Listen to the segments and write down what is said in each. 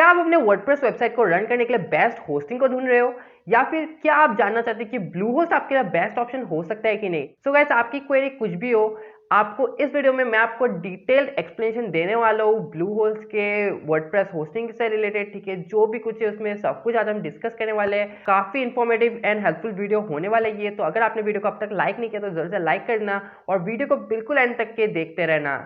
आप अपने WordPress website को रन करने के लिए बेस्ट होस्टिंग को ढूंढ रहे हो, या फिर क्या आप जानना चाहते हैं कि ब्लूहोस्ट आपके लिए बेस्ट ऑप्शन हो सकता है कि नहीं? सो गाइस, आपकी क्वेरी कुछ भी हो, आपको इस वीडियो में मैं आपको डिटेल्ड एक्सप्लेनेशन देने वाला हूँ ब्लूहोस्ट के वर्डप्रेस होस्टिंग से रिलेटेड। ठीक है, जो भी कुछ है उसमें सब कुछ आज हम डिस्कस करने वाले हैं। काफी इंफॉर्मेटिव एंड हेल्पफुल वीडियो होने वाला है ये। तो अगर आपने वीडियो को अब तक लाइक नहीं किया तो जरूर से लाइक करना और वीडियो को बिल्कुल एंड तक के देखते रहना।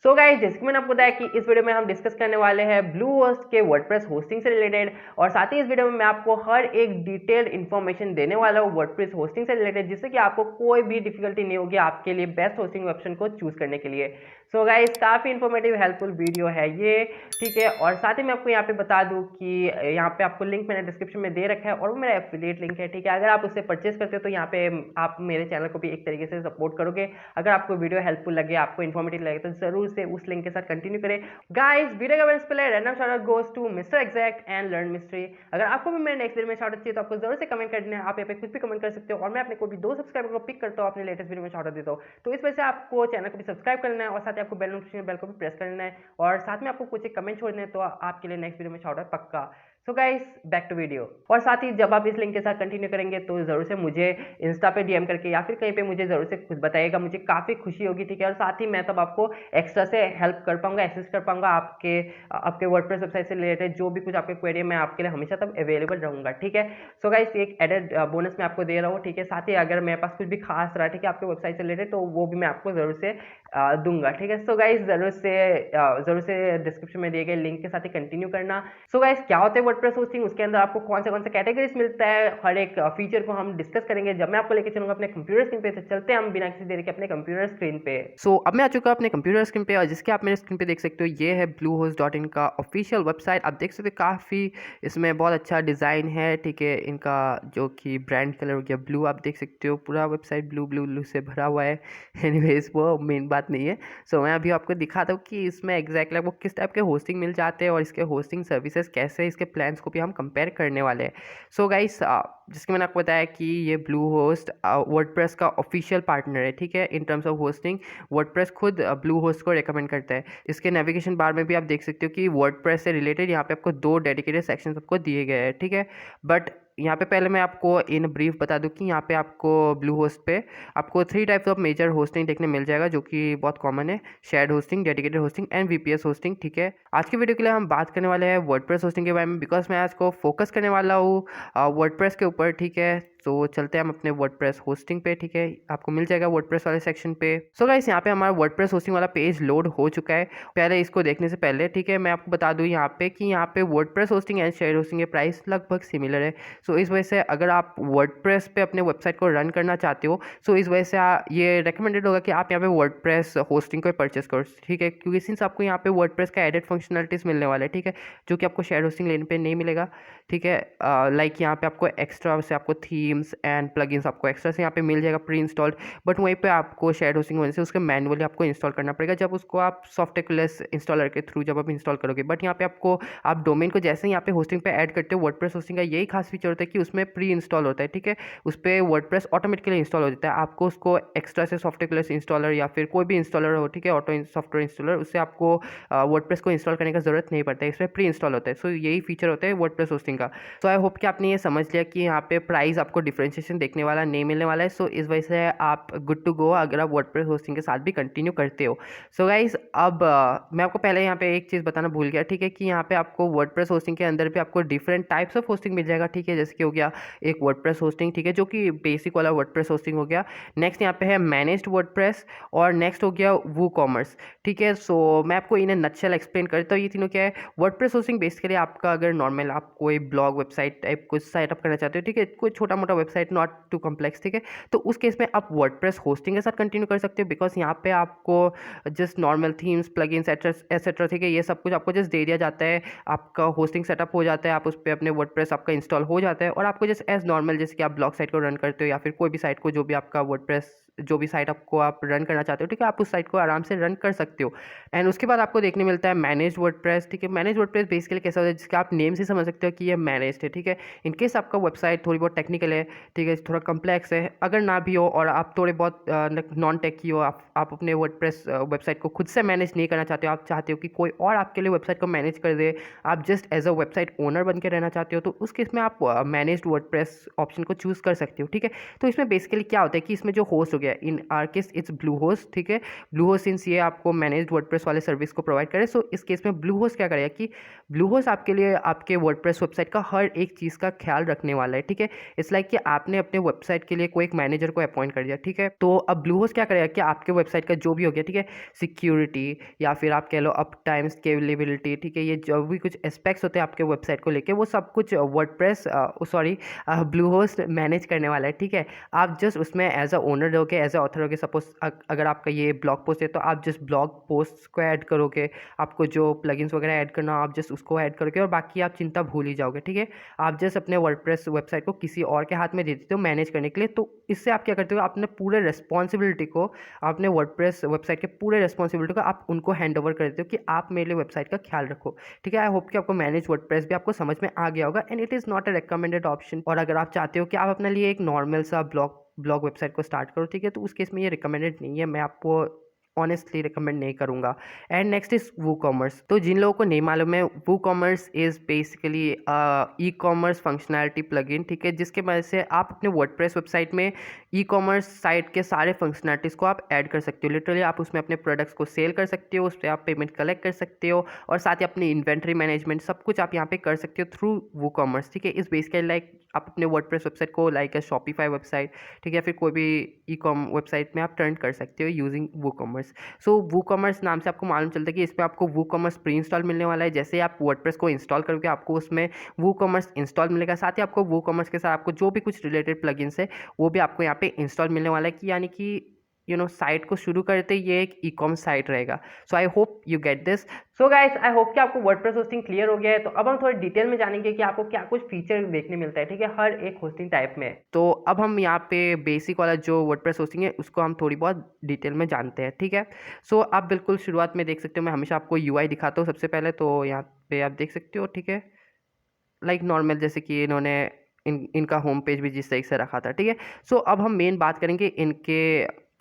सो गाइस, जैसे कि मैंने आपको बताया कि इस वीडियो में हम डिस्कस करने वाले हैं ब्लूहोस्ट के वर्डप्रेस होस्टिंग से रिलेटेड, और साथ ही इस वीडियो में मैं आपको हर एक डिटेल्ड इन्फॉर्मेशन देने वाला हूँ वर्डप्रेस होस्टिंग से रिलेटेड, जिससे कि आपको कोई भी डिफिकल्टी नहीं होगी आपके लिए बेस्ट होस्टिंग ऑप्शन को चूज करने के लिए। सो गाइस, काफी इंफॉर्मेटिव हेल्पफुल वीडियो है ये। ठीक है, और साथ ही मैं आपको यहाँ पे बता दूं कि यहाँ पे आपको लिंक मैंने डिस्क्रिप्शन में दे रखा है और वो मेरा एफिलिएट लिंक है। ठीक है, अगर आप उससे परचेस करते हो तो यहाँ पे आप मेरे चैनल को भी एक तरीके से सपोर्ट करोगे। अगर आपको वीडियो हेल्पफुल लगे, आपको इन्फॉर्मेटिव लगे, तो जरूर से उस लिंक के साथ कंटिन्यू करें। गाइस, वीडियो का पहले random shout out goes to mister exact and learn mystery. अगर आपको भी मेरे नेक्स्ट वीडियो में शाउट आउट चाहिए तो आपको जरूर से कमेंट कर देना। आप यहाँ पे कुछ भी कमेंट कर सकते हो और मैं अपने को भी 2 सब्सक्राइबर को पिक करता हूँ, अपने लेटेस्ट वीडियो में शाउट आउट देता हूँ। तो इस वजह से आपको चैनल को भी सब्सक्राइब करना है और साथ ही आपको बेल नोटिफिकेशन बेल को भी प्रेस करना है, और साथ में आपको कुछ एक कमेंट छोड़ने हैं तो आपके लिए नेक्स्ट वीडियो में शाउट आउट पक्का। So guys, back to video. और साथ ही जब आप इस लिंक के साथ कंटिन्यू करेंगे तो जरूर से मुझे इंस्टा पे डीएम करके या फिर कहीं पे मुझे जरूर से कुछ बताइएगा, मुझे काफी खुशी होगी। ठीक है, और साथ ही मैं तब आपको एक्स्ट्रा से हेल्प कर पाऊंगा, असिस्ट कर पाऊंगा आपके वर्डप्रेस वेबसाइट से रिलेटेड जो भी कुछ आपके क्वेरी है, मैं आपके लिए हमेशा तब अवेलेबल रहूंगा। ठीक है, सो गाइस, एक एडेड बोनस मैं आपको दे रहा हूँ। ठीक है, साथ ही अगर मेरे पास कुछ भी खास रहा, ठीक है, आपके वेबसाइट से रिलेटेड, तो वो भी मैं आपको जरूर से दूंगा। ठीक है, सो गाइस, जरूर से डिस्क्रिप्शन में दिए गए लिंक के साथ ही कंटिन्यू करना। सो गाइस, क्या होता है वर्डप्रेस होस्टिंग, उसके अंदर आपको कौन से कैटेगरीज मिलता है, हर एक फीचर को हम डिस्कस करेंगे जब मैं आपको लेके चलूंगा अपने कंप्यूटर स्क्रीन पे। तो चलते हैं हम बिना किसी देरी के अपने कंप्यूटर स्क्रीन पे। सो अब मैं आ चुका हूं अपने कंप्यूटर स्क्रीन पे, और जिसके आप मेरे स्क्रीन पे देख सकते हो ये है bluehost.in का ऑफिशियल वेबसाइट। आप देख सकते हो काफ़ी इसमें बहुत अच्छा डिज़ाइन है। ठीक है, इनका जो कि ब्रांड कलर हो गया ब्लू, आप देख सकते हो पूरा वेबसाइट ब्लू ब्लू ब्लू से भरा हुआ है। एनीवेज, वो मेन बात नहीं है। सो मैं अभी आपको दिखाता हूँ कि इसमें एग्जैक्टली आपको किस टाइप के होस्टिंग मिल जाते हैं और इसके होस्टिंग सर्विसेज कैसे, इसके प्लान्स को भी हम कंपेयर करने वाले हैं। सो गाइस, जिसके मैंने आपको बताया कि ये ब्लूहोस्ट वर्डप्रेस का ऑफिशियल पार्टनर है। ठीक है, in terms of hosting WordPress खुद ब्लूहोस्ट को रेकमेंड करता है। इसके नेविगेशन बार में भी आप देख सकते हो कि वर्डप्रेस से रिलेटेड यहाँ पे आपको 2 डेडिकेटेड सेक्शन आपको दिए गए हैं। ठीक है, बट यहाँ पे पहले मैं आपको इन ब्रीफ बता दूं कि यहाँ पे आपको ब्लूहोस्ट पे आपको 3 टाइप्स ऑफ मेजर होस्टिंग देखने मिल जाएगा, जो कि बहुत कॉमन है: shared hosting, dedicated hosting and VPS hosting. ठीक है, आज की वीडियो के लिए हम बात करने वाले हैं वर्डप्रेस होस्टिंग के बारे में, बिकॉज मैं आज को फोकस करने वाला हूँ वर्डप्रेस के ऊपर। ठीक है, तो चलते हैं हम अपने वर्डप्रेस होस्टिंग पे। ठीक है, आपको मिल जाएगा वर्डप्रेस वाले सेक्शन पे। सो गाइस, यहाँ पे हमारा वर्डप्रेस होस्टिंग वाला पेज लोड हो चुका है। पहले इसको देखने से पहले, ठीक है, मैं आपको बता दूँ यहाँ पे कि यहाँ पे WordPress hosting and share hosting के प्राइस लगभग सिमिलर है। सो इस वजह से अगर आप वर्डप्रेस पे अपने वेबसाइट को रन करना चाहते हो, सो इस वजह से ये रिकमेंडेड होगा कि आप यहाँ पे वर्डप्रेस होस्टिंग को परचेस करो। ठीक है, क्योंकि सिंस आपको यहाँ पे वर्डप्रेस का एडेड फंक्शनलिटीज मिलने वाले हैं, ठीक है, जो कि आपको शेयर होस्टिंग लेने पे नहीं मिलेगा। ठीक है, लाइक यहाँ पे आपको एक्स्ट्रा से आपको थीम्स एंड प्लगइन्स आपको एक्स्ट्रा से यहाँ पे मिल जाएगा प्री इंस्टॉल्ड, बट वहीं पे आपको शेयर होस्टिंग होने से उसके मैनुअली आपको इंस्टॉल करना पड़ेगा, जब उसको आप सॉफ्टवेयरलेस इंस्टॉलर के थ्रू जब आप इंस्टॉल करोगे। बट यहाँ पे आपको आप डोमेन को जैसे ही यहाँ पे होस्टिंग पे ऐड करते हो, वर्डप्रेस होस्टिंग का यही खास फीचर होता है कि उसमें प्री इंस्टॉल होता है। ठीक है, उस पर वर्डप्रेस ऑटोमेटिकली इंस्टॉल हो जाता है, आपको उसको एक्स्ट्रा से सॉफ्टवेयरलेस इंस्टॉलर या फिर कोई भी इंस्टॉलर हो, ठीक है, ऑटो सॉफ्टवेयर इंस्टॉलर, उससे आपको वर्डप्रेस को इंस्टॉल करने का जरूरत नहीं पड़ता है, इसमें प्री इंस्टॉल होता है। सो यही फीचर होता है वर्डप्रेस होस्टिंग का। सो आई होप कि आपने ये समझ लिया कि यहाँ पे प्राइस आपको डिफरेंशिएशन देखने वाला नहीं मिलने वाला है। सो इस वजह से आप गुड टू गो अगर आप वर्डप्रेस होस्टिंग के साथ भी कंटिन्यू करते हो। सो गाइस, अब मैं आपको पहले यहाँ पे एक चीज़ बताना भूल गया। ठीक है, कि यहाँ पे आपको वर्डप्रेस होस्टिंग के अंदर भी आपको डिफरेंट टाइप्स ऑफ होस्टिंग मिल जाएगा। ठीक है, जैसे कि हो गया एक वर्डप्रेस होस्टिंग, ठीक है, जो कि बेसिक वाला वर्डप्रेस होस्टिंग हो गया। नेक्स्ट यहाँ पे है मैनेज्ड वर्डप्रेस, और नेक्स्ट हो गया वो कॉमर्स। ठीक है, सो मैं आपको इन्हें नटशेल एक्सप्लेन करता हूँ। ये तीनों क्या है? वर्डप्रेस होस्टिंग बेसिकली आपका अगर नॉर्मल आप कोई ब्लॉग वेबसाइट टाइप कुछ सेटअप करना चाहते हो, ठीक है, कोई छोटा मोटा वेबसाइट, नॉट टू कॉम्प्लेक्स, ठीक है, तो उस केस में आप वर्डप्रेस होस्टिंग के साथ कंटिन्यू कर सकते हो, बिकॉज यहाँ पे आपको just normal themes, plugins etcetera, ठीक है, ये सब कुछ आपको जस्ट दे दिया जाता है, आपका होस्टिंग सेटअप हो जाता है, आप उस पर अपने वर्डप्रेस आपका इंस्टॉल हो जाता है, और आपको जस्ट एज नॉर्मल जैसे कि आप ब्लॉग साइट को रन करते हो या फिर कोई भी साइट को, जो भी आपका वर्डप्रेस जो भी साइट आपको आप रन करना चाहते हो, ठीक है, आप उस साइट को आराम से रन कर सकते हो। एंड उसके बाद आपको देखने मिलता है मैनेज वर्डप्रेस। ठीक है, मैनेज वर्डप्रेस बेसिकली कैसा होता है, जिसका आप नेम से समझ सकते हो कि ये मैनेज्ड है। ठीक है, इनकेस आपका वेबसाइट थोड़ी बहुत टेक्निकल है, ठीक है, थोड़ा कम्प्लेक्स है। अगर ना भी हो और आप थोड़े बहुत नॉन टेक की हो, आप अपने वर्डप्रेस वेबसाइट को खुद से मैनेज नहीं करना चाहते हो, आप चाहते हो कि कोई और आपके लिए वेबसाइट को मैनेज कर दे, आप just as a website owner बन के रहना चाहते हो, तो उस केस में आप मैनेज्ड वर्डप्रेस ऑप्शन को चूज़ कर सकते हो, ठीक है। तो इसमें बेसिकली क्या होता है कि इसमें जो होस्ट हो गया, इन are case it's blue host, ठीक है। ब्लू होस्ट सिंस ये आपको मैनेज्ड वर्डप्रेस वाले सर्विस को प्रोवाइड करे, सो इस केस में ब्लू होस्ट क्या करेगा कि ब्लू होस्ट आपके लिए आपके वर्डप्रेस वेबसाइट का हर एक चीज़ का ख्याल रखने वाला है, ठीक है। इट्स लाइक कि आपने अपने वेबसाइट के लिए कोई एक मैनेजर को अपॉइंट कर दिया, ठीक है। तो अब ब्लू होस्ट क्या करेगा कि आपके वेबसाइट का जो भी हो गया, ठीक है, सिक्योरिटी या फिर आप कह लो अप टाइम स्केलेबिलिटी, ठीक है, ये जो भी कुछ एस्पेक्ट्स होते हैं आपके वेबसाइट को लेके, वो सब कुछ WordPress sorry blue host manage करने वाला है, ठीक है। आप जस्ट उसमें एज अ ओनर रहोगे, एज अ ऑथर रहोगे। सपोज अगर आपका ये ब्लॉग पोस्ट है तो आप जस्ट ब्लॉग पोस्ट को ऐड करोगे, आपको जो प्लगइन्स वगैरह ऐड करना आप जस्ट उसको ऐड करोगे और बाकी आप चिंता भूल ही जाओगे, ठीक है। आप जस्ट अपने वर्डप्रेस वेबसाइट को किसी और के हाथ में दे देते हो मैनेज करने के लिए। तो इससे आप क्या करते हो, अपने पूरे रिस्पॉन्सिबिलिटी को, अपने वर्डप्रेस वेबसाइट के पूरे रिस्पॉन्सिबिलिटी को आप उनको हैंड ओवर कर देते हो कि आप मेरे लिए वेबसाइट का ख्याल रखो, ठीक है। आई होप कि आपको मैनेज वर्डप्रेस भी आपको समझ में आ गया होगा, and it is not a recommended option. और अगर आप चाहते हो कि आप अपने लिए एक नॉर्मल सा ब्लॉग वेबसाइट को स्टार्ट करो, ठीक है, तो उस केस में ये रिकमेंडेड नहीं है, मैं आपको ऑनेस्टली रिकमेंड नहीं करूंगा। And next is WooCommerce. तो जिन लोगों को नहीं मालूम है, WooCommerce is basically ecommerce functionality plugin, ठीक है, जिसके वजह से आप अपने वर्डप्रेस वेबसाइट में ई कॉमर्स साइट के सारे फंक्शनैलिटीज़ को आप ऐड कर सकते हो। लिटरली आप उसमें अपने प्रोडक्ट्स को सेल कर सकते हो, उस पर आप पेमेंट कलेक्ट कर सकते हो, और साथ ही अपनी इन्वेंट्री मैनेजमेंट सब कुछ आप यहाँ पे कर सकते हो थ्रू वू कॉमर्स, ठीक है। इस बेसिकली लाइक आप अपने वर्डप्रेस वेबसाइट को लाइक अ शॉपिफाई वेबसाइट, ठीक है, फिर कोई भी ई कॉम वेबसाइट में आप टर्न कर सकते हो यूजिंग वू कॉमर्स। सो वू कॉमर्स नाम से आपको मालूम चलता है कि इस पर आपको वू कॉमर्स प्री इंस्टॉल मिलने वाला है। जैसे आप वर्डप्रेस को इंस्टॉल करोगे आपको उसमें वू कॉमर्स इंस्टॉल मिलेगा, साथ ही आपको वू कॉमर्स के साथ आपको जो भी कुछ रिलेटेड प्लगइन्स है वो भी आपको यहाँ पे इंस्टॉल मिलने वाला है, कि यानी कि साइट को शुरू करते ये एक ई कॉमर्स साइट रहेगा। So I hope you get this. So guys, I hope कि आपको वर्डप्रेस होस्टिंग क्लियर हो गया है। तो अब हम थोड़ी डिटेल में जानेंगे कि आपको क्या कुछ फीचर देखने मिलता है, ठीक है, हर एक होस्टिंग टाइप में। तो अब हम यहाँ पे बेसिक वाला जो वर्डप्रेस होस्टिंग है उसको हम थोड़ी बहुत डिटेल में जानते हैं, ठीक है। सो आप बिल्कुल शुरुआत में देख सकते हो, मैं हमेशा आपको यूआई दिखाता हूँ सबसे पहले। तो यहाँ पे आप देख सकते हो, ठीक है, लाइक नॉर्मल जैसे कि इन्होंने इनका होम पेज भी जिस तरीके से रखा था, ठीक है। सो अब हम मेन बात करेंगे इनके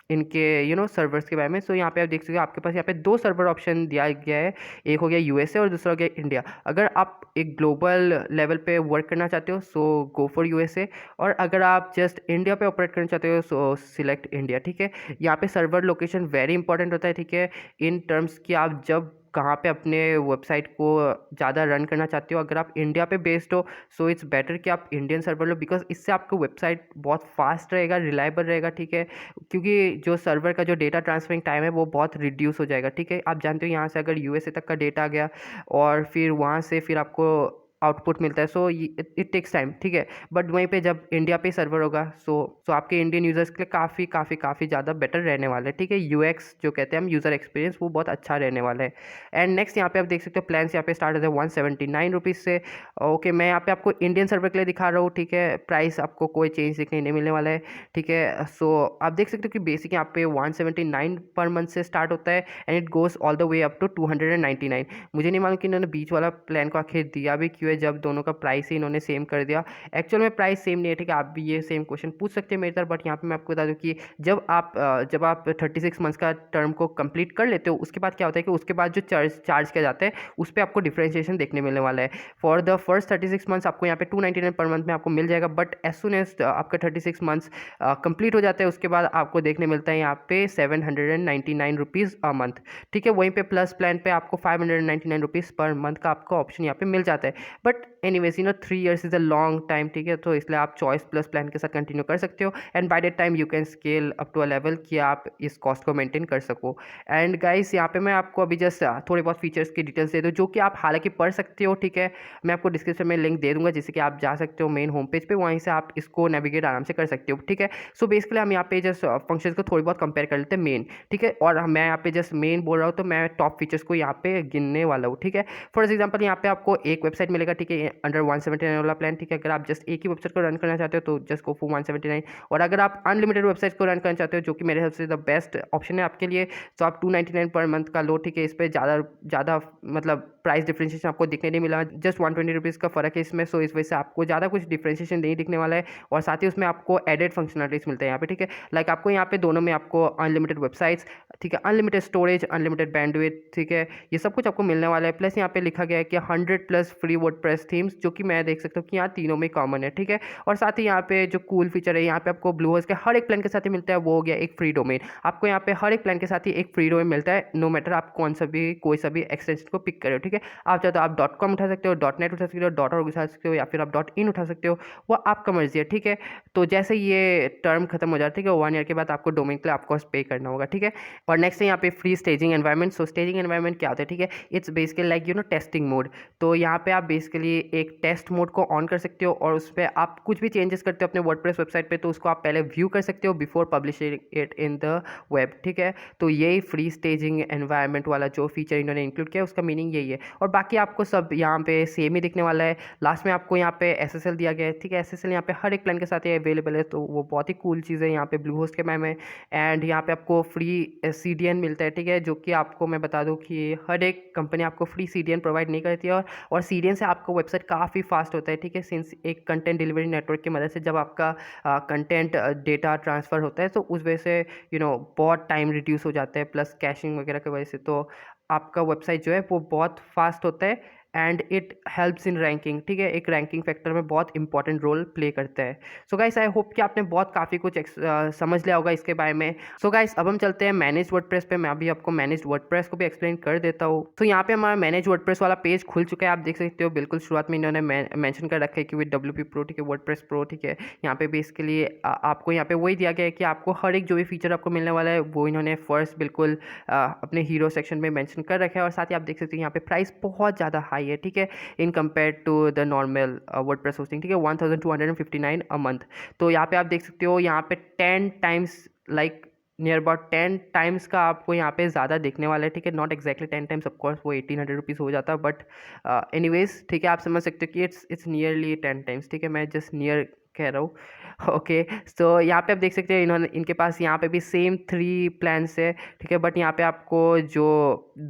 इनके सर्वर्स के बारे में। सो यहाँ पे आप देख सकते हो, आपके पास यहाँ पे दो सर्वर ऑप्शन दिया गया है, एक हो गया यूएसए और दूसरा हो गया इंडिया। अगर आप एक ग्लोबल लेवल पे वर्क करना चाहते हो सो गो फॉर यूएसए, और अगर आप जस्ट इंडिया पे ऑपरेट करना चाहते हो सो सिलेक्ट इंडिया, ठीक है। यहाँ पे सर्वर लोकेशन वेरी इंपॉर्टेंट होता है, ठीक है, इन टर्म्स कि आप जब कहाँ पे अपने वेबसाइट को ज़्यादा रन करना चाहते हो। अगर आप इंडिया पे बेस्ड हो सो इट्स बेटर कि आप इंडियन सर्वर लो, बिकॉज इससे आपका वेबसाइट बहुत फास्ट रहेगा, रिलायबल रहेगा, ठीक है, क्योंकि जो सर्वर का जो डेटा ट्रांसफरिंग टाइम है वो बहुत रिड्यूस हो जाएगा, ठीक है। आप जानते हो यहाँ से अगर यूएसए तक का डेटा आ गया और फिर वहाँ से फिर आपको आउटपुट मिलता है, सो इट टेक्स टाइम, ठीक है। बट वहीं पे जब इंडिया पे सर्वर होगा सो आपके इंडियन यूज़र्स के लिए काफ़ी काफ़ी काफ़ी ज़्यादा बेटर रहने वाला है, ठीक है। यूएक्स जो कहते हैं हम, यूज़र एक्सपीरियंस, वो बहुत अच्छा रहने वाला है। एंड नेक्स्ट यहाँ पे आप देख सकते हो प्लान्स यहाँ पे स्टार्ट होता है 179 रुपीज़ से। ओके, मैं यहाँ पे आपको इंडियन सर्वर के लिए दिखा रहा हूँ, ठीक है, प्राइस आपको कोई चेंज देखने नहीं मिलने वाला है, ठीक है। सो आप देख सकते हो कि बेसिक यहाँ पे 179 पर मंथ से स्टार्ट होता है and it goes all the way up to 299। मुझे नहीं मालूम कि इन्होंने बीच वाला प्लान को आखिर दिया भी क्यों है, जब दोनों का प्राइस ही इन्होंने सेम कर दिया। एक्चुअल में प्राइस सेम नहीं है, ठीक है, आप भी ये सेम क्वेश्चन पूछ सकते हैं मेरी तरफ, बट यहाँ पे मैं आपको बता दूँ कि जब आप 36 मंथ्स का टर्म को कंप्लीट कर लेते हो उसके बाद क्या होता है कि उसके बाद जो चार्ज किया जाता है उस पर आपको डिफरेंशिएशन देखने मिलने वाला है। फॉर द फर्स्ट 36 मंथ्स आपको यहाँ पे 299 पर मंथ में आपको मिल जाएगा, बट एज सुन एज आपका 36 मंथ्स कंप्लीट हो जाता है उसके बाद आपको देखने मिलता है यहाँ पे 799 रुपीज़ अ मंथ, ठीक है। वहीं पे प्लस प्लान पे आपको 599 रुपीज़ पर मंथ का आपको ऑप्शन यहाँ पे मिल जाता है। But anyways 3 years is a long time, ठीक है, तो इसलिए आप चॉइस प्लस प्लान के साथ कंटिन्यू कर सकते हो and by that time you can scale up to a level कि आप इस कॉस्ट को मेंटेन कर सको। एंड गाइस यहाँ पे मैं आपको अभी जस्ट थोड़े बहुत फीचर्स की डिटेल्स दे दूँ जो कि आप हालांकि पढ़ सकते हो, ठीक है। मैं आपको डिस्क्रिप्शन में लिंक दे दूंगा जिससे कि आप जा सकते हो मेन होम पेज पे, वहीं से आप इसको नेविगेट आराम से कर सकते हो, ठीक है। सो बेसिकली हम यहाँ पे जस्ट फंक्शंस को थोड़ी बहुत कंपेयर कर लेते हैं मेन, ठीक है, और मैं यहाँ पे जस्ट मेन बोल रहा हूँ तो मैं टॉप फीचर्स को यहाँ पे गिनने वाला हूँ, ठीक है। फॉर एग्जाम्पल यहाँ पे आपको एक वेबसाइट मिलेगा, ठीक है, अंडर 179 वाला प्लान, ठीक है। अगर आप जस्ट एक ही वेबसाइट को रन करना चाहते हो तो जस्ट गो फॉर 179, और अगर आप अनलिमिटेड वेबसाइट को रन करना चाहते हो जो कि मेरे हिसाब से द बेस्ट ऑप्शन है आपके लिए, तो आप 299 पर मंथ का लो, ठीक है। इस पर ज़्यादा मतलब प्राइस डिफ्रेंशिएशन आपको दिखने नहीं मिला, जस्ट 120 रुपीज़ का फ़र्क है इसमें। सो इस वजह से आपको ज़्यादा कुछ डिफ्रेंशिएशन नहीं दिखने वाला है। और साथ ही उसमें आपको एडेड फंक्शनलिटीज़ मिलते हैं यहाँ पे, ठीक है। लाइक आपको यहाँ पे दोनों में आपको अनलिमिटेड वेबसाइट्स, ठीक है, अनलिमिटेड स्टोरेज, अनलिमिटेड बैंडविड्थ, ठीक है, ये सब कुछ आपको मिलने वाला है। प्लस यहाँ पे लिखा गया है कि 100+ फ्री वर्डप्रेस थीम्स, जो कि मैं देख सकता हूँ कि यहाँ तीनों में कॉमन है, ठीक है। और साथ ही यहाँ पे जो कूल फीचर है, यहाँ पे आपको ब्लूहोस्ट के हर एक प्लान के साथ ही मिलता है, वो हो गया एक फ्री डोमेन। आपको यहाँ पे हर एक प्लान के साथ ही एक फ्री डोमेन मिलता है, नो मैटर आप कौन सा भी कोई सा भी एक्सटेंशन को पिक करो, ठीक है। आप चाहे तो आप .com उठा सकते हो, .net उठा सकते हो, .org उठा सकते हो, या फिर आप .in उठा सकते हो, वो आपका मर्जी है, ठीक है। तो जैसे ये टर्म खत्म हो जाती है, 1 ईयर के बाद आपको डोमेन के लिए आपको पे करना होगा, ठीक है। और नेक्स्ट है यहाँ पे फ्री स्टेजिंग एनवायरनमेंट। सो स्टेजिंग एनवायरनमेंट क्या होता है, ठीक है, it's basically like testing mode. तो यहाँ पे आप बेसिकली एक टेस्ट मोड को ऑन कर सकते हो, और उस पर आप कुछ भी चेंजेस करते हो अपने वर्डप्रेस वेबसाइट पे, तो उसको आप पहले व्यू कर सकते हो before publishing it in the web, ठीक है। तो यही फ्री स्टेजिंग एनवायरनमेंट वाला जो फीचर इन्होंने इंक्लूड किया, उसका मीनिंग यही है। और बाकी आपको सब यहाँ पे सेम ही दिखने वाला है। लास्ट में आपको यहाँ पे SSL दिया गया है, ठीक है। SSL यहाँ पे हर एक प्लान के साथ ये अवेलेबल है, तो वो बहुत ही कूल चीज़ है यहाँ पे ब्लूहोस्ट के बारे में। एंड यहाँ पे आपको फ्री CDN मिलता है, ठीक है, जो कि आपको मैं बता दूँ कि हर एक कंपनी आपको फ्री CDN प्रोवाइड नहीं करती है। और CDN से आपको वेबसाइट काफ़ी फास्ट होता है, ठीक है, सिंस एक कंटेंट डिलीवरी नेटवर्क की मदद से जब आपका कंटेंट डेटा ट्रांसफ़र होता है, तो उस वजह से बहुत टाइम रिड्यूस हो जाता है, प्लस कैशिंग वगैरह की वजह से तो आपका वेबसाइट जो है वो बहुत फास्ट होता है। And it helps in ranking, ठीक है, एक रैंकिंग फैक्टर में बहुत इंपॉर्टेंट रोल प्ले करता है। सो गाइस, आई होप कि आपने काफ़ी कुछ समझ लिया होगा इसके बारे में। सो गाइस, अब हम चलते हैं मैनेज वर्डप्रेस पे। मैं अभी आपको मैनेज वर्डप्रेस को भी एक्सप्लेन कर देता हूँ। तो यहाँ पे हमारा मैनेज वर्डप्रेस वाला पेज खुल चुका है, आप देख सकते हो। बिल्कुल शुरुआत में इन्होंने मेंशन कर रखा है कि विद WP Pro, ठीक है, वर्डप्रेस प्रो, ठीक है। यहाँ पे बेसिकली आपको यहाँ पे वही दिया गया है कि आपको हर एक जो भी फीचर आपको मिलने वाला है, वो इन्होंने फर्स्ट बिल्कुल अपने हीरो सेक्शन में मेंशन कर रखा है। और साथ ही आप देख सकते हो यहाँ पे प्राइस बहुत ज़्यादा हाई है, ठीक है, in compare to the normal WordPress hosting, ठीक है, 1259 अ मंथ। तो यहाँ पे आप देख सकते हो, यहाँ पे 10 times, like near about 10 times का आपको यहाँ पे ज़्यादा देखने वाला है, ठीक है। नॉट एक्जैक्टली 10 टाइम्स, ऑफकोर्स वो 1800 रुपीज़ हो जाता, बट एनीवेज, ठीक है, आप समझ सकते हो कि इट्स नियरली 10 टाइम्स, ठीक है। मैं जस्ट नियर कह रहा हूँ, ओके। सो यहाँ पे आप देख सकते हैं इनके पास यहाँ पे भी सेम 3 प्लान्स है, ठीक है, बट यहाँ पे आपको जो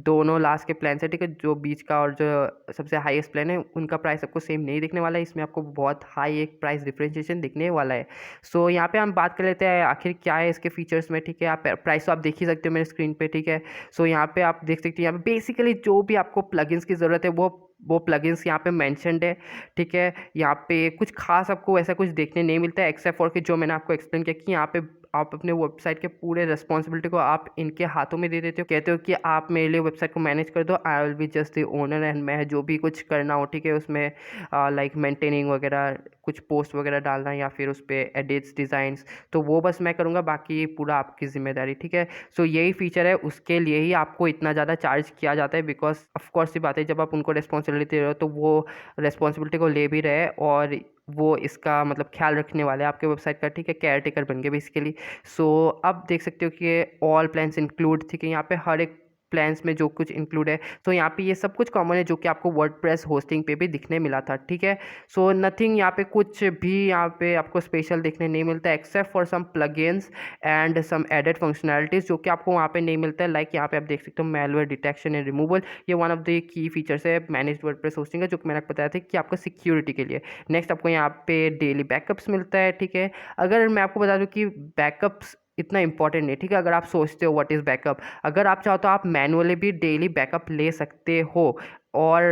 दोनों लास्ट के प्लान्स है, ठीक है, जो बीच का और जो सबसे हाईएस्ट प्लान है, उनका प्राइस आपको सेम नहीं दिखने वाला है। इसमें आपको बहुत हाई एक प्राइस डिफरेंशिएशन दिखने वाला है। सो यहाँ पे हम बात कर लेते हैं आखिर क्या है इसके फीचर्स में, ठीक है। आप प्राइस तो आप देख ही सकते हो मेरे स्क्रीन पे, ठीक है। सो यहाँ पे आप देख सकते हैं, यहाँ पे बेसिकली जो भी आपको प्लगइन्स की ज़रूरत है, वो प्लगइन्स यहाँ पे मेंशन्ड है, ठीक है। यहाँ पे कुछ खास आपको ऐसा कुछ देखने नहीं मिलता है, एक्सेप्ट फॉर कि जो मैंने आपको एक्सप्लेन किया कि यहाँ पे आप अपने वेबसाइट के पूरे रिस्पॉन्सिबिलिटी को आप इनके हाथों में दे देते हो, कहते हो कि आप मेरे लिए वेबसाइट को मैनेज कर दो, I will be just the owner, and मैं जो भी कुछ करना हो, ठीक है, उसमें लाइक मेंटेनिंग वगैरह, कुछ पोस्ट वगैरह डालना, या फिर उस पर एडिट्स, डिज़ाइंस, तो वो बस मैं करूँगा, बाकी पूरा आपकी जिम्मेदारी, ठीक है। सो यही फीचर है, उसके लिए ही आपको इतना ज़्यादा चार्ज किया जाता है, बिकॉज ऑफकोर्स ये बात है, जब आप उनको रिस्पॉन्सिबिलिटी दे रहे हो तो वो रिस्पॉन्सिबिलिटी को ले भी रहे, और वो इसका मतलब ख्याल रखने वाले हैं आपके वेबसाइट का, ठीक है, केयर टेकर बन गए बेसिकली। सो अब देख सकते हो कि ऑल प्लान्स इंक्लूड, ठीक है, यहाँ पे हर एक प्लान्स में जो कुछ इंक्लूड है, तो यहाँ पे ये सब कुछ कॉमन है जो कि आपको वर्डप्रेस होस्टिंग पे भी दिखने मिला था, ठीक है। सो नथिंग, यहाँ पे कुछ भी यहाँ पे आपको स्पेशल देखने नहीं मिलता, except for some plugins and some added functionalities जो कि आपको वहाँ पे नहीं मिलता है। लाइक यहाँ पे आप देख सकते हो मैलवेयर डिटेक्शन एंड रिमूवल, ये one of the key features है मैनेज्ड वर्डप्रेस होस्टिंग का, जो कि मैंने आपको बताया था कि आपको सिक्योरिटी के लिए। नेक्स्ट आपको यहाँ पे डेली बैकअप्स मिलता है, ठीक है। अगर मैं आपको बता दूँ कि बैकअप्स इतना इंपॉर्टेंट नहीं, ठीक है। अगर आप सोचते हो व्हाट इज़ बैकअप, अगर आप चाहो तो आप मैनुअली भी डेली बैकअप ले सकते हो। और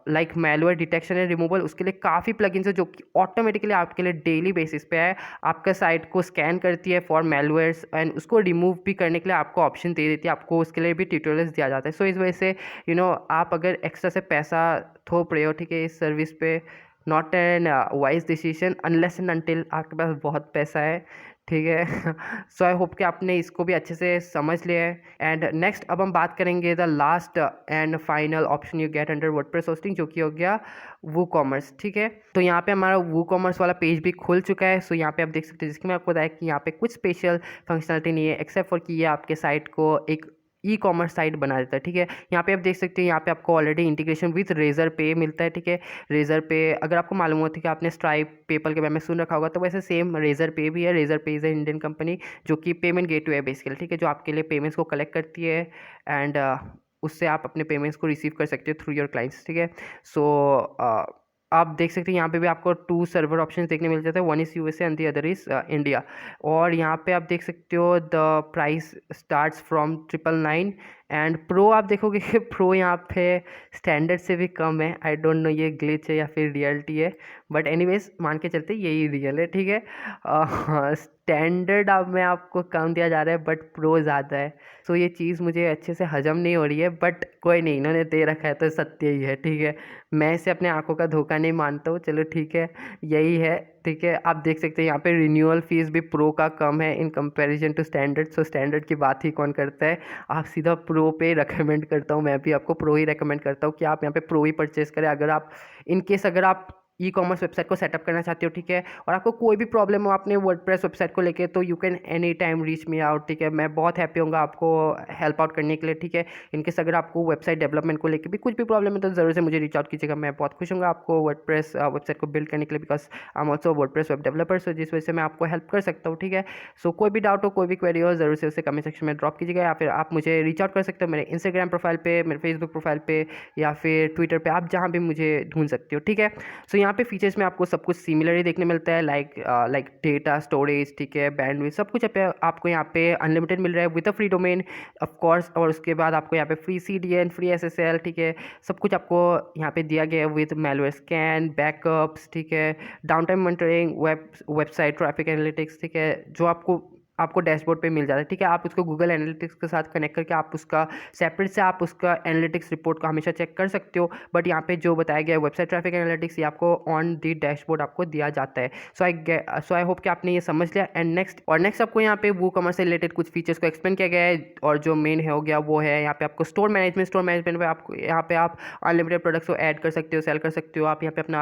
like malware detection and removal, उसके लिए काफ़ी प्लगइन्स है जो कि ऑटोमेटिकली आपके लिए डेली बेसिस पे है, आपका साइट को स्कैन करती है फॉर मैलवेयर्स, एंड उसको रिमूव भी करने के लिए आपको ऑप्शन दे देती है, आपको उसके लिए भी ट्यूटोरियल्स दिया जाता है। सो इस वजह से आप अगर एक्स्ट्रा से पैसा थोप रहे हो, ठीक है, इस सर्विस पे, not an wise decision unless and until आपके पास बहुत पैसा है, ठीक है। सो आई होप कि आपने इसको भी अच्छे से समझ लिया है। एंड नेक्स्ट अब हम बात करेंगे the last and final option you get under WordPress hosting, जो कि हो गया वूकॉमर्स, ठीक है। तो यहाँ पे हमारा वूकॉमर्स वाला पेज भी खुल चुका है। सो यहाँ पे आप देख सकते हैं, जिसकी मैं आपको बताया कि यहाँ पे कुछ स्पेशल फंक्शनलिटी नहीं है, एक्सेप्ट फॉर कि ये आपके साइट को एक ई-कॉमर्स साइट बना देता है, ठीक है। यहाँ पे आप देख सकते हैं, यहाँ पे आपको ऑलरेडी इंटीग्रेशन विद रेजर पे मिलता है, ठीक है। रेजर पे अगर आपको मालूम होता है कि आपने स्ट्राइप, पेपल के बारे में सुन रखा होगा, तो वैसे सेम रेजर पे भी है। रेजर पे इज़ ए इंडियन कंपनी जो कि पेमेंट गेटवे है बेसिकली, ठीक है, जो आपके लिए पेमेंट्स को कलेक्ट करती है। एंड उससे आप अपने पेमेंट्स को रिसीव कर सकते हो थ्रू योर क्लाइंट्स, ठीक है। सो आप देख सकते हैं यहाँ पे भी आपको 2 सर्वर ऑप्शंस देखने मिल जाते हैं, one is USA and the other is India. और यहाँ पे आप देख सकते हो the price starts from 999 and pro आप देखोगे कि प्रो यहाँ पे स्टैंडर्ड से भी कम है। आई डोंट नो ये ग्लिच है या फिर रियलिटी है, बट एनीवेज मान के चलते यही रियल है, ठीक है। स्टैंडर्ड अब में आपको कम दिया जा रहा है बट प्रो ज़्यादा है। सो ये चीज़ मुझे अच्छे से हजम नहीं हो रही है, बट कोई नहीं, इन्होंने दे रखा है तो सत्य ही है, ठीक है। मैं इसे अपने आंखों का धोखा नहीं मानता हूँ, चलो ठीक है, यही है, ठीक है। आप देख सकते हैं यहाँ पे रिन्यूअल फीस भी प्रो का कम है in comparison to standard. So standard की बात ही कौन करता है, आप सीधा प्रो पे रेकमेंड करता हूँ, मैं भी आपको प्रो ही रेकमेंड करता हूँ कि आप यहाँ पे प्रो ही परचेस करें। अगर आप इन केस अगर आप ई कॉमर्स वेबसाइट को सेटअप करना चाहते हो, ठीक है, और आपको कोई भी प्रॉब्लम हो अपने वर्डप्रेस वेबसाइट को लेके, तो you can any time reach me out, ठीक है। मैं बहुत हैप्पी होऊंगा आपको हेल्प आउट करने के लिए, ठीक है। इनकेस अगर आपको वेबसाइट डेवलपमेंट को लेके भी कुछ भी प्रॉब्लम है तो ज़रूर से मुझे रीच आउट कीजिएगा। मैं बहुत खुश हूँगा आपको वर्डप्रेस वेबसाइट को बिल्ड करने के लिए, because I am also WordPress web developer, so जिस वजह से मैं आपको हेल्प कर सकता हूँ, ठीक है। सो कोई भी डाउट हो, कोई भी क्वेरी हो, ज़रूर से उसे कमेंट सेक्शन में ड्रॉप कीजिएगा, या फिर आप मुझे रीच आउट कर सकते हो मेरे इंस्टाग्राम प्रोफाइल पे, मेरे फेसबुक प्रोफाइल पे, या फिर ट्विटर पे, आप जहाँ भी मुझे ढूंढ सकते हो, ठीक है। सो यहाँ पे फीचर्स में आपको सब कुछ सिमिलर ही देखने मिलता है, लाइक डेटा स्टोरेज, ठीक है, बैंडविड्थ, सब कुछ आपको यहाँ पे अनलिमिटेड मिल रहा है with a free domain of course. और उसके बाद आपको यहाँ पे फ्री CDN, फ्री SSL, ठीक है, सब कुछ आपको यहाँ पे दिया गया है विद मैलवेयर स्कैन, बैकअप्स, ठीक है, down time monitoring, website traffic analytics, ठीक है, जो आपको डैशबोर्ड पे मिल जाता है, ठीक है। आप उसको गूगल एनालिटिक्स के साथ कनेक्ट करके आप उसका सेपरेट से आप उसका एनालिटिक्स रिपोर्ट को हमेशा चेक कर सकते हो, बट यहाँ पे जो बताया गया है वेबसाइट ट्रैफिक एनालिटिक्स, ये आपको ऑन दी डैशबोर्ड आपको दिया जाता है। सो आई होप कि आपने ये समझ लिया। एंड नेक्स्ट आपको यहाँ पे वो कॉमर्स से रिलेटेड कुछ फीचर्स को एक्सप्लेन किया गया है, और जो मेन है हो गया वो है यहाँ पे आपको स्टोर मैनेजमेंट में आपको यहाँ पे आप अनलिमिटेड प्रोडक्ट्स को ऐड कर सकते हो, सेल कर सकते हो। आप यहाँ पे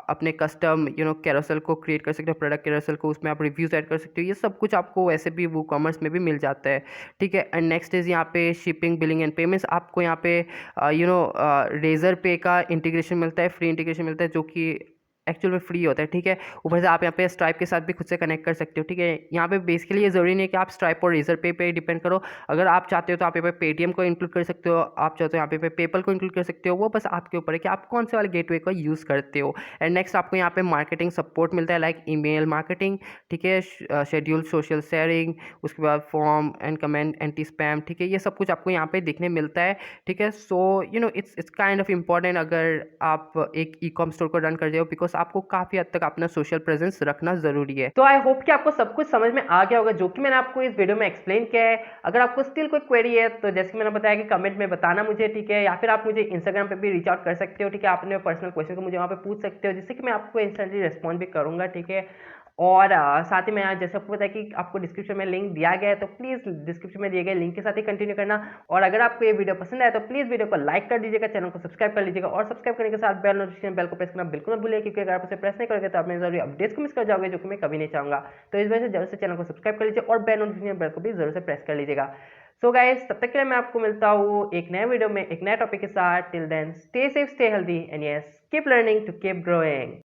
अपने कस्टम कैरोसेल को क्रिएट कर सकते हो, प्रोडक्ट कैरोसेल को, उसमें आप रिव्यूज ऐड कर सकते हो। ये सब कुछ आपको वैसे भी वो कॉमर्स में भी मिल जाता है, ठीक है। एंड नेक्स्ट इज यहाँ पे शिपिंग, बिलिंग एंड पेमेंट्स। आपको यहाँ पे रेजर पे का इंटीग्रेशन मिलता है, फ्री इंटीग्रेशन मिलता है, जो कि एक्चुअल में फ्री होता है, ठीक है। ऊपर से आप यहाँ पे स्ट्राइप के साथ भी खुद से कनेक्ट कर सकते हो, ठीक है। यहाँ पे बेसिकली ये ज़रूरी नहीं है कि आप स्ट्राइप और रेजर पे डिपेंड करो। अगर आप चाहते हो तो आप यहाँ पे पेटीएम को इंक्लूड कर सकते हो, आप चाहते हो यहाँ पे पेपल को इंक्लूड कर सकते हो, वो बस आपके ऊपर है कि आप कौन से वाले गेटवे को यूज़ करते हो। एंड नेक्स्ट आपको यहाँ पे मार्केटिंग सपोर्ट मिलता है, लाइक ईमेल मार्केटिंग, ठीक है, शेड्यूल सोशल शेयरिंग, उसके बाद form and comment, anti spam, ठीक है, ये सब कुछ आपको यहाँ पे देखने मिलता है, ठीक है। So it's kind of important अगर आप एक ई कॉम स्टोर को रन कर रहे हो, बिकॉज आपको काफ़ी हद तक अपना सोशल प्रेजेंस रखना जरूरी है। तो आई होप कि आपको सब कुछ समझ में आ गया होगा जो कि मैंने आपको इस वीडियो में एक्सप्लेन किया है। अगर आपको स्टिल कोई क्वेरी है तो जैसे कि मैंने बताया कि कमेंट में बताना मुझे, ठीक है, या फिर आप मुझे इंस्टाग्राम पे भी रीच आउट कर सकते हो, ठीक है। आप अपने पर्सनल क्वेश्चन को मुझे वहाँ पे पूछ सकते हो, जिससे कि मैं आपको इंस्टेंटली रिस्पॉन्ड भी करूँगा, ठीक है। और साथ ही मैं यहाँ जैसे आपको बताया कि आपको डिस्क्रिप्शन में लिंक दिया गया है, तो प्लीज़ डिस्क्रिप्शन में दिए गए लिंक के साथ ही कंटिन्यू करना। और अगर आपको ये वीडियो पसंद आए तो प्लीज़ वीडियो को लाइक कर दीजिएगा, चैनल को सब्सक्राइब कर लीजिएगा, और सब्सक्राइब करने के साथ बेल नोटिफिकेशन बेल को प्रेस करना बिल्कुल मत भूलिए, क्योंकि अगर आप उसे प्रेस नहीं करोगे तो आप मेरे जरूरी अपडेट्स को मिस कर जाओगे, जो कि मैं कभी नहीं चाहूँगा। तो इस वजह से जरूर से चैनल को सब्सक्राइब कर लीजिए और बेल नोटिफिकेशन बेल को भी जरूर से प्रेस कर लीजिएगा। सो गाइस, तब तक के लिए मैं आपको मिलता हूँ एक नए वीडियो में एक नए टॉपिक के साथ। Till then stay safe, stay healthy, and yes, keep learning to keep growing.